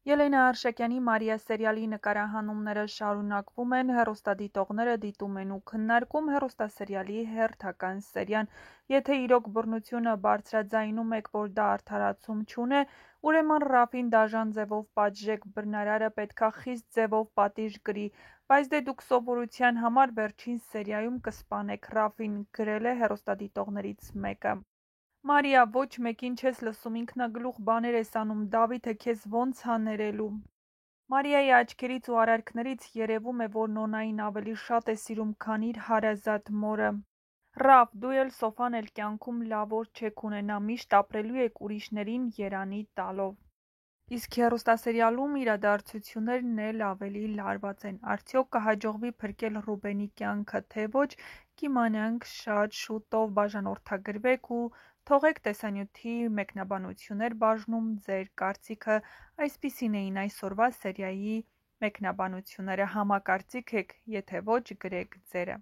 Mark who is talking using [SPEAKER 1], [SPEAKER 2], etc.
[SPEAKER 1] Ելենա Արշակյանի «Մարիա» սերիալի նկարահանումները շարունակվում են, հեռուստադիտողները դիտում են ու քննարկում հեռուստասերիալի հերթական սերիան։ Եթե իրոք բռնությունը բարձրաձայնում եք, որ դա արդարացում չունի, ուրեմն Ռաֆին դաժան ձևով պատժեք, բռնարարը պետքա խիստ ձևով պատիժ կրի, բայց դե դուք սովորության համար վերջին սերիայում կսպանեք Ռաֆին, գրել է հեռուստադիտողներից մեկը։ Մարիա, ոչ մեկին չես լսում, ինքնագլուխ բաներ ես անում, Դավիթը քեզ ոնց ա ներելու։ Մարիայի աչքերից ու արարքներից երևում է, որ Նոնային ավելի շատ է սիրում, քան իր հարազատ մորը։ Ռաֆ, դու էլ Սոֆան էլ կյանքում լավ օր չեք ունենա, միշտ ապրելու եք ուրիշներին երանի տալով։ Իսկ հեռուստասերիալում իրադարձություններն էլ ավելի լարված են։ Արդյոք կհաջողվի փրկել Ռուբենի կյանքը, թե ոչ, կիմանանք շատ շուտով, բաժանորդագրվեք ու թողեք տեսանյութի մեկնաբանություններ բաժնում ձեր կարծիքը։ Այսպիսին էին այսօրվա սերիայի մեկնաբանությունները, համակարծիք եք, եթե ոչ, գրեք ձերը։